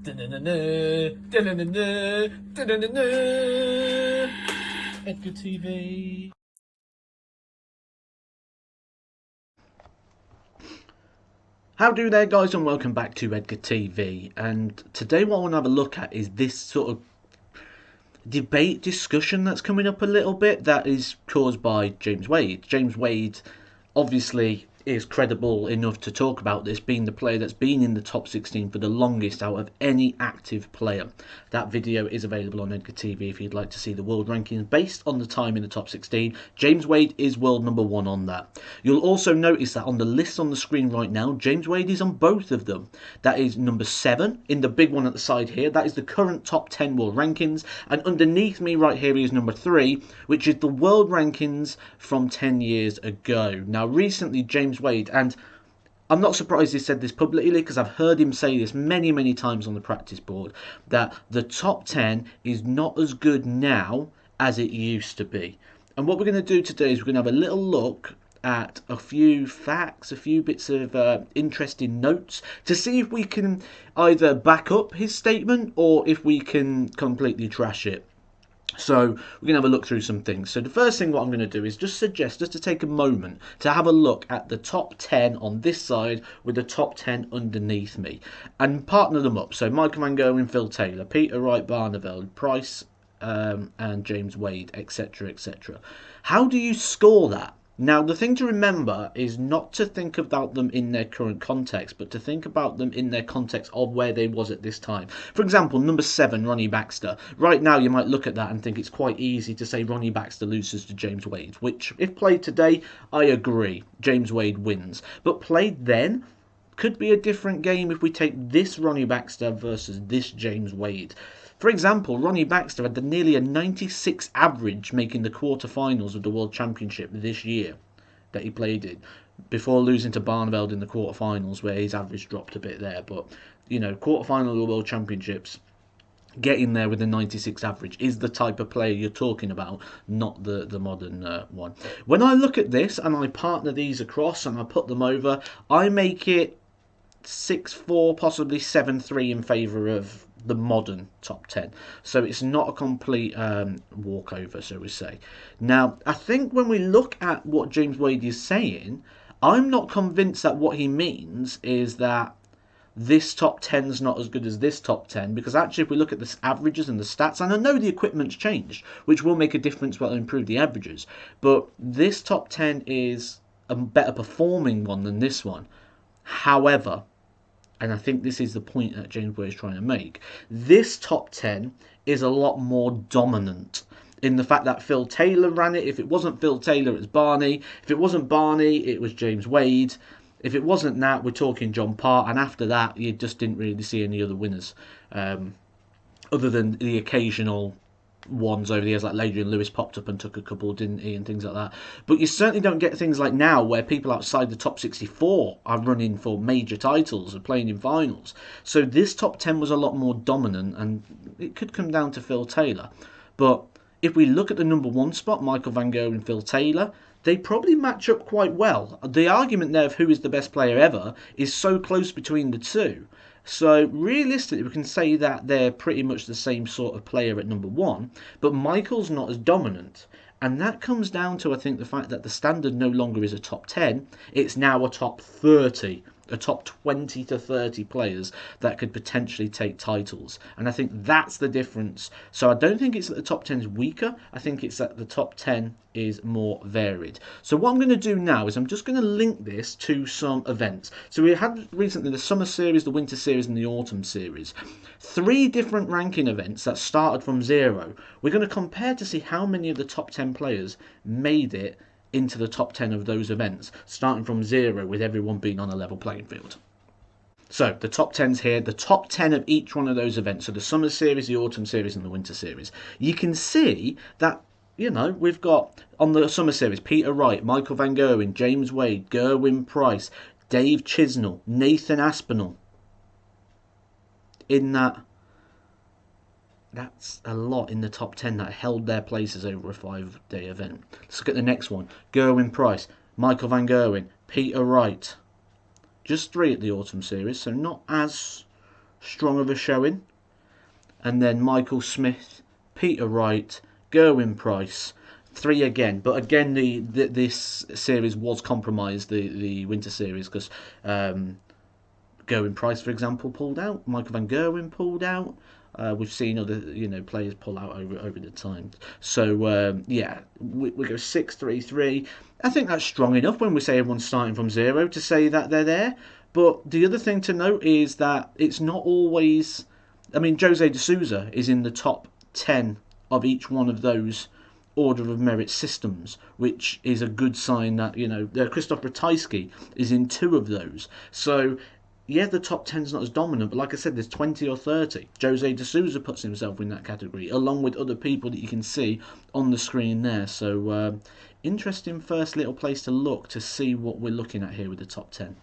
Edgar TV. How do there, guys, and welcome back to Edgar TV. And today what I want to have a look at is this sort of debate discussion that's coming up a little bit that is caused by James Wade. James Wade obviously is credible enough to talk about this, being the player that's been in the top 16 for the longest out of any active player. That video is available on Edgar TV if you'd like to see the world rankings based on the time in the top 16. James Wade is world number 1 on that. You'll also notice that on the list on the screen right now, James Wade is on both of them. That is number 7 in the big one at the side here. That is the current top 10 world rankings. And underneath me right here is number 3, which is the world rankings from 10 years ago. Now, recently, James Wade, and I'm not surprised he said this publicly because I've heard him say this many times on the practice board, that the top 10 is not as good now as it used to be. And what we're going to do today is we're going to have a little look at a few facts, a few bits of interesting notes to see if we can either back up his statement or if we can completely trash it. So we're going to have a look through some things. So the first thing what I'm going to do is just suggest just to take a moment to have a look at the top 10 on this side with the top 10 underneath me and partner them up. So Michael Van Gerwen, Phil Taylor, Peter Wright, Barneveld, Price and James Wade, etc, etc. How do you score that? Now, the thing to remember is not to think about them in their current context, but to think about them in their context of where they was at this time. For example, number 7, Ronnie Baxter. Right now, you might look at that and think it's quite easy to say Ronnie Baxter loses to James Wade, which, if played today, I agree, James Wade wins. But played then, could be a different game if we take this Ronnie Baxter versus this James Wade. For example, Ronnie Baxter had nearly a 96 average making the quarterfinals of the World Championship this year that he played in, before losing to Barneveld in the quarterfinals where his average dropped a bit there. But, you know, quarterfinal of the World Championships, getting there with a 96 average is the type of player you're talking about, not the modern one. When I look at this and I partner these across and I put them over, I make it 6-4, possibly 7-3 in favour of the modern top 10. So it's not a complete walkover, so we say. Now, I think when we look at what James Wade is saying, I'm not convinced that what he means is that this top 10 is not as good as this top 10, because actually if we look at the averages and the stats, and I know the equipment's changed, which will make a difference, will improve the averages, but this top 10 is a better performing one than this one. However, and I think this is the point that James Wade is trying to make, this top 10 is a lot more dominant in the fact that Phil Taylor ran it. If it wasn't Phil Taylor, it was Barney. If it wasn't Barney, it was James Wade. If it wasn't that, we're talking John Parr. And after that, you just didn't really see any other winners, other than the occasional ones over the years, like Adrian Lewis popped up and took a couple, didn't he, and things like that. But you certainly don't get things like now where people outside the top 64 are running for major titles and playing in finals. So this top 10 was a lot more dominant, and it could come down to Phil Taylor. But if we look at the number 1 spot, Michael Van Gerwen and Phil Taylor, they probably match up quite well. The argument there of who is the best player ever is so close between the two. So realistically, we can say that they're pretty much the same sort of player at number 1, but Michael's not as dominant. And that comes down to, I think, the fact that the standard no longer is a top 10, it's now a top 30, a top 20 to 30 players that could potentially take titles. And I think that's the difference. So I don't think it's that the top 10 is weaker, I think it's that the top 10 is more varied. So what I'm going to do now is I'm just going to link this to some events. So we had recently the summer series, the winter series and the autumn series. 3 different ranking events that started from 0. We're going to compare to see how many of the top 10 players made it into the top 10 of those events, starting from 0 with everyone being on a level playing field. So the top 10's here, the top 10 of each one of those events. So the summer series, the autumn series and the winter series. You can see that, you know, we've got on the summer series Peter Wright, Michael Van Gerwen, James Wade, Gerwin Price, Dave Chisnell, Nathan Aspinall. In that's a lot in the top 10 that held their places over a 5-day event. Let's look at the next one. Gerwin Price, Michael Van Gerwen, Peter Wright. Just 3 at the autumn series, so not as strong of a showing. And then Michael Smith, Peter Wright, Gerwin Price, 3 again. But again, this series was compromised, the winter series, because Gerwin Price, for example, pulled out. Michael van Gerwen pulled out. We've seen other players pull out over the time. So yeah, we go 6-3-3. I think that's strong enough when we say everyone's starting from 0 to say that they're there. But the other thing to note is that it's not always. I mean, Jose de Souza is in the top 10 of each one of those order of merit systems, which is a good sign that Christoph Ratajski is in 2 of those. So yeah, the top 10's not as dominant, but like I said, there's 20 or 30. Jose de Souza puts himself in that category, along with other people that you can see on the screen there. So, interesting first little place to look to see what we're looking at here with the top 10.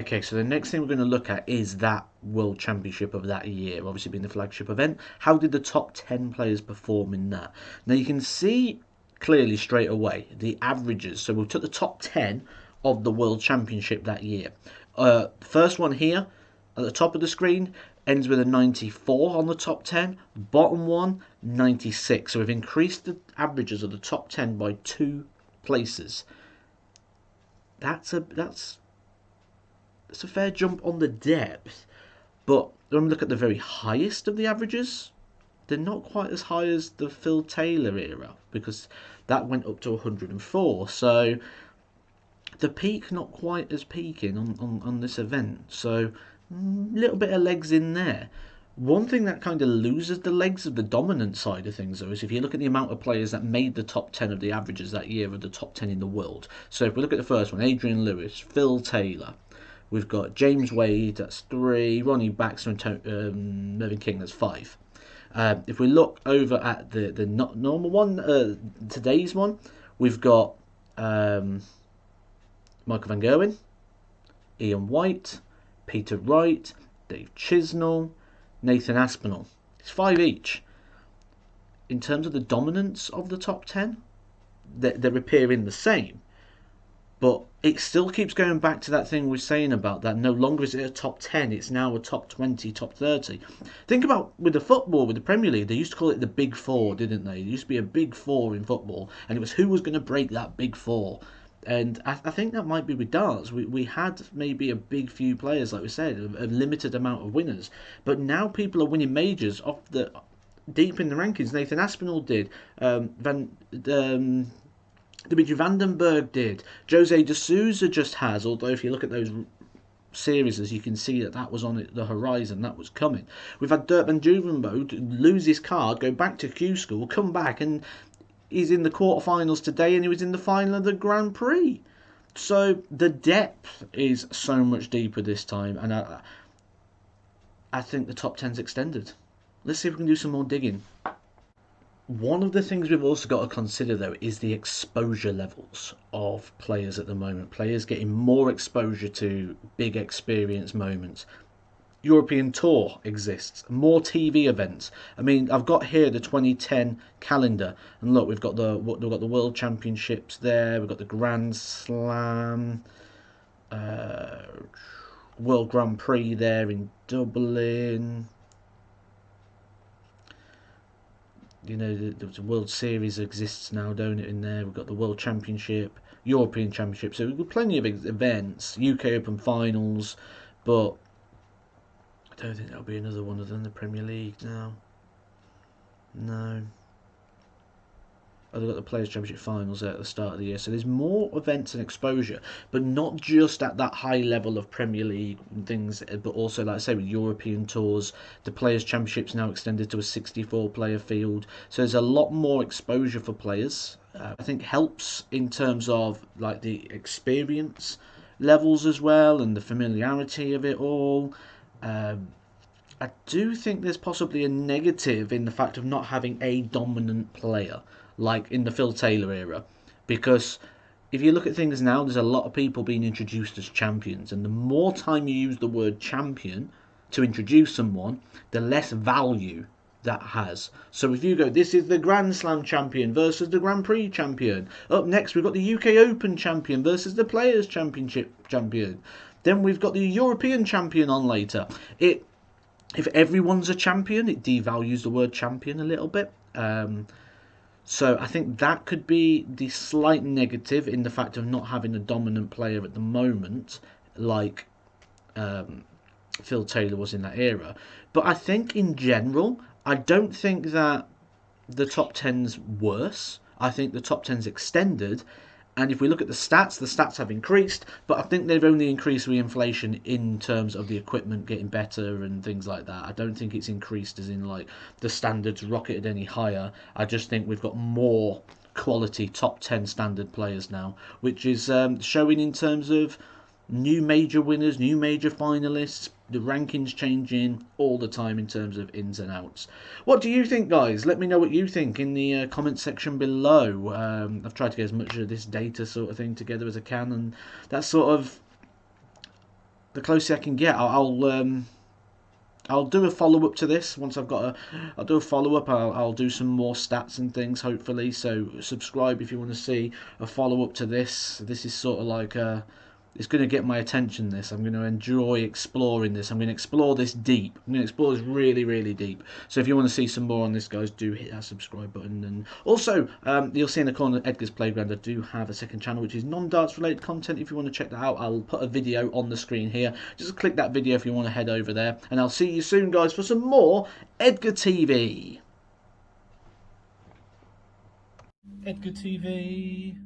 Okay, so the next thing we're going to look at is that World Championship of that year, obviously being the flagship event. How did the top 10 players perform in that? Now, you can see clearly straight away the averages. So we took the top 10 of the World Championship that year. First one here at the top of the screen ends with a 94 on the top 10. Bottom one, 96. So we've increased the averages of the top 10 by 2 places. That's a fair jump on the depth. But when we look at the very highest of the averages, they're not quite as high as the Phil Taylor era, because that went up to 104. So the peak not quite as peaking on this event. So a little bit of legs in there. One thing that kind of loses the legs of the dominant side of things, though, is if you look at the amount of players that made the top 10 of the averages that year of the top 10 in the world. So if we look at the first one, Adrian Lewis, Phil Taylor. We've got James Wade, that's 3. Ronnie Baxter and Mervyn King, that's 5. If we look over at the normal one, today's one, we've got Michael van Gerwen, Ian White, Peter Wright, Dave Chisnall, Nathan Aspinall. It's 5 each. In terms of the dominance of the top 10, they're appearing the same. But it still keeps going back to that thing we're saying about that no longer is it a top 10, it's now a top 20, top 30. Think about with the football, with the Premier League, they used to call it the Big Four, didn't they? There used to be a Big Four in football, and it was who was going to break that Big Four. And I think that might be with darts. We had maybe a big few players, like we said, a limited amount of winners. But now people are winning majors off the deep in the rankings. Nathan Aspinall did. Dimitri Vandenberg did. Jose de Souza just has, although if you look at those series, as you can see that was on the horizon, that was coming. We've had Dirk van Duvenbode lose his card, go back to Q School, come back, and he's in the quarterfinals today, and he was in the final of the Grand Prix. So the depth is so much deeper this time, and I think the top 10's extended. Let's see if we can do some more digging. One of the things we've also got to consider, though, is the exposure levels of players at the moment. Players getting more exposure to big experience moments. European Tour exists, more TV events. I mean, I've got here the 2010 calendar, and look, we've got the World Championships there, we've got the Grand Slam, World Grand Prix there in Dublin. You know, the World Series exists now, don't it, in there. We've got the World Championship, European Championship, so we've got plenty of events, UK Open Finals, but I don't think there'll be another one other than the Premier League now. No. Oh, they've got the Players' Championship Finals at the start of the year. So there's more events and exposure, but not just at that high level of Premier League and things, but also, like I say, with European tours. The Players' Championship's now extended to a 64-player field. So there's a lot more exposure for players. I think helps in terms of like the experience levels as well and the familiarity of it all. I do think there's possibly a negative in the fact of not having a dominant player, like in the Phil Taylor era, because if you look at things now, there's a lot of people being introduced as champions, and the more time you use the word champion to introduce someone, the less value that has. So if you go, this is the Grand Slam champion versus the Grand Prix champion. Up next, we've got the UK Open champion versus the Players' Championship champion. Then we've got the European champion on later. If everyone's a champion, it devalues the word champion a little bit. So I think that could be the slight negative in the fact of not having a dominant player at the moment, like Phil Taylor was in that era. But I think in general, I don't think that the top ten's worse. I think the top ten's extended. And if we look at the stats have increased, but I think they've only increased with inflation in terms of the equipment getting better and things like that. I don't think it's increased as in like the standards rocketed any higher. I just think we've got more quality top 10 standard players now, which is showing in terms of new major winners, new major finalists, the rankings changing all the time in terms of ins and outs. What do you think, guys? Let me know what you think in the comment section below. I've tried to get as much of this data sort of thing together as I can, and that's sort of the closest I can get. I'll do a follow up to this once I've got a. I'll do a follow up. I'll do some more stats and things hopefully. So subscribe if you want to see a follow up to this. This is sort of like a. It's going to get my attention, this. I'm going to enjoy exploring this. I'm going to explore this deep. I'm going to explore this really, really deep. So if you want to see some more on this, guys, do hit that subscribe button. And also, you'll see in the corner of Edgar's Playground, I do have a second channel, which is non-darts related content. If you want to check that out, I'll put a video on the screen here. Just click that video if you want to head over there. And I'll see you soon, guys, for some more Edgar TV. Edgar TV.